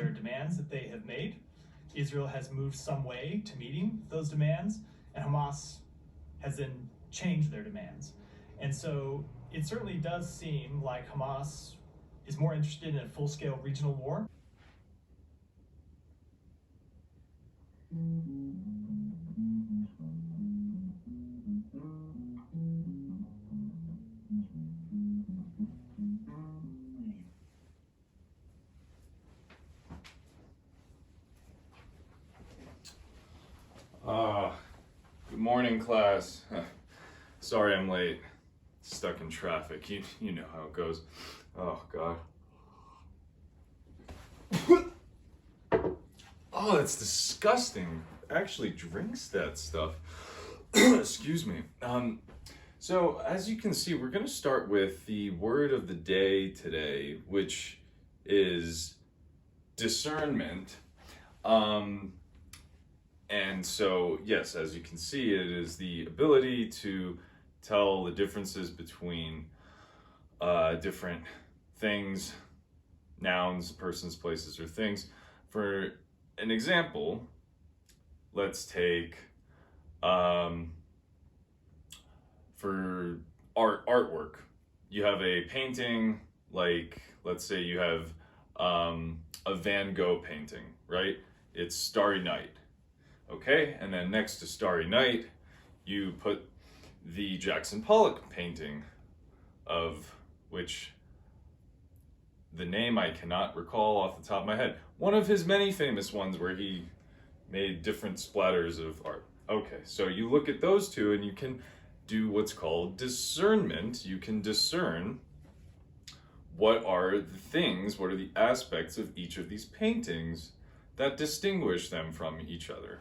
there are demands that they have made. Israel has moved some way to meeting those demands, and Hamas has then changed their demands. And so it certainly does seem like Hamas is more interested in a full-scale regional war. Good morning, class. Sorry I'm late. Stuck in traffic. You know how it goes. Oh, God. Oh, that's disgusting. Actually drinks that stuff. Excuse me. So as you can see, we're going to start with the word of the day today, which is discernment. And so, yes, as you can see, it is the ability to tell the differences between different things, nouns, persons, places, or things. For an example, let's take for artwork. You have a painting, like let's say you have a Van Gogh painting, right? It's Starry Night. Okay, and then next to Starry Night, you put the Jackson Pollock painting, of which the name I cannot recall off the top of my head. One of his many famous ones where he made different splatters of art. Okay, so you look at those two and you can do what's called discernment. You can discern what are the things, what are the aspects of each of these paintings that distinguish them from each other.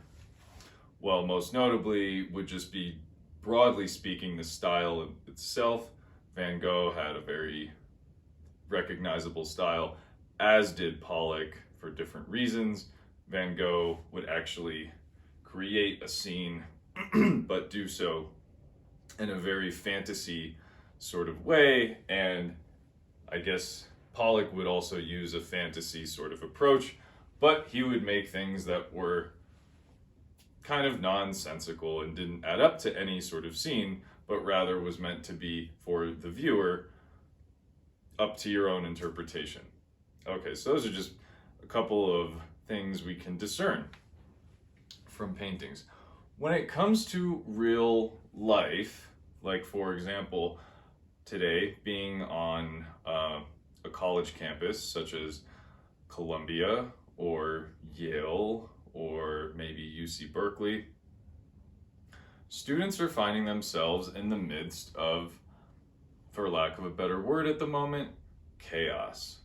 Well, most notably would just be, broadly speaking, the style itself. Van Gogh had a very recognizable style, as did Pollock for different reasons. Van Gogh would actually create a scene, but do so in a very fantasy sort of way, and I guess Pollock would also use a fantasy sort of approach, but he would make things that were kind of nonsensical and didn't add up to any sort of scene, but rather was meant to be for the viewer up to your own interpretation. Okay, so those are just a couple of things we can discern from paintings. When it comes to real life, like for example, today being on a college campus such as Columbia or Yale or maybe UC Berkeley, students are finding themselves in the midst of, for lack of a better word at the moment, chaos.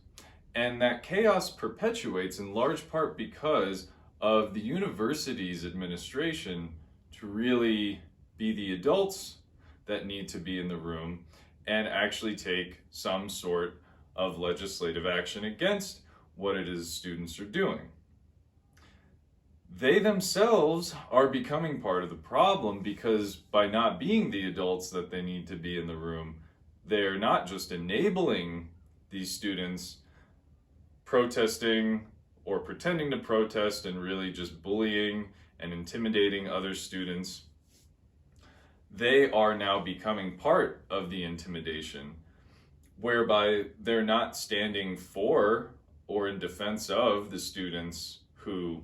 And that chaos perpetuates in large part because of the university's administration to really be the adults that need to be in the room and actually take some sort of legislative action against what it is students are doing. They themselves are becoming part of the problem because by not being the adults that they need to be in the room, they're not just enabling these students protesting or pretending to protest and really just bullying and intimidating other students. They are now becoming part of the intimidation, whereby they're not standing for or in defense of the students who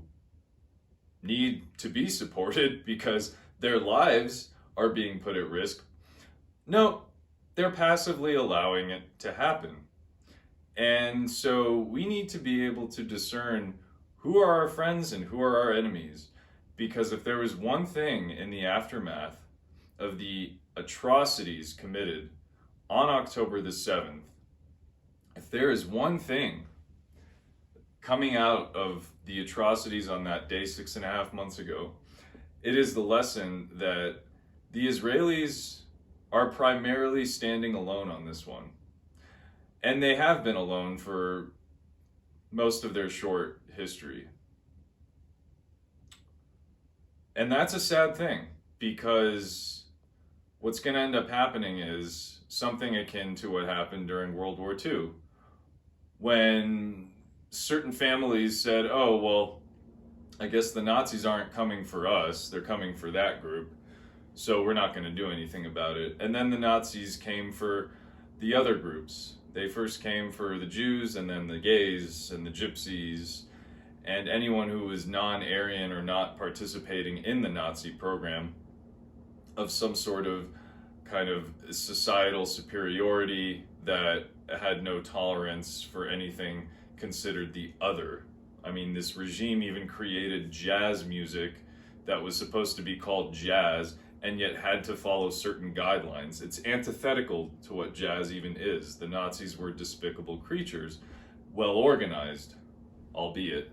need to be supported because their lives are being put at risk. No, they're passively allowing it to happen. And so we need to be able to discern who are our friends and who are our enemies. Because if there was one thing in the aftermath of the atrocities committed on October the 7th, if there is one thing coming out of the atrocities on that day 6.5 months ago, it is the lesson that the Israelis are primarily standing alone on this one. And they have been alone for most of their short history. And that's a sad thing, because what's going to end up happening is something akin to what happened during World War II, when certain families said, oh, well, I guess the Nazis aren't coming for us, they're coming for that group, so we're not going to do anything about it. And then the Nazis came for the other groups. They first came for the Jews, and then the gays and the gypsies, and anyone who was non-Aryan or not participating in the Nazi program of some sort of kind of societal superiority that had no tolerance for anything considered the other. I mean, this regime even created jazz music that was supposed to be called jazz and yet had to follow certain guidelines. It's antithetical to what jazz even is. The Nazis were despicable creatures, well organized, albeit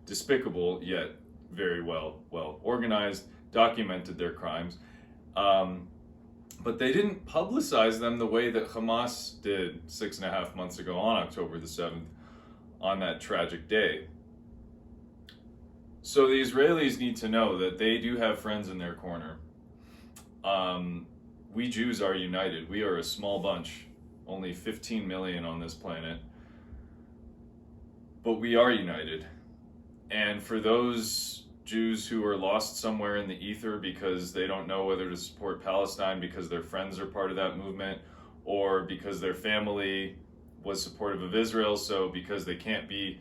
despicable, yet very well organized, documented their crimes. But they didn't publicize them the way that Hamas did 6.5 months ago on October the 7th, on that tragic day. So the Israelis need to know that they do have friends in their corner. We Jews are united. We are a small bunch, only 15 million on this planet, but we are united. And for those Jews who are lost somewhere in the ether because they don't know whether to support Palestine because their friends are part of that movement, or because their family was supportive of Israel, so because they can't be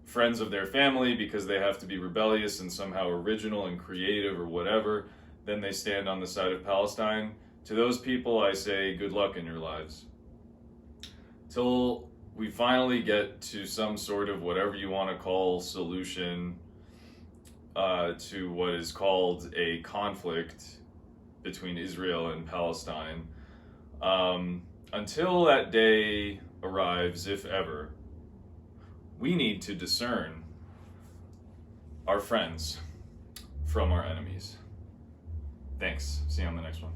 friends of their family because they have to be rebellious and somehow original and creative or whatever, then they stand on the side of Palestine. To those people, I say good luck in your lives. Till we finally get to some sort of whatever you want to call solution to what is called a conflict between Israel and Palestine. Until that day arrives, if ever, we need to discern our friends from our enemies. Thanks. See you on the next one.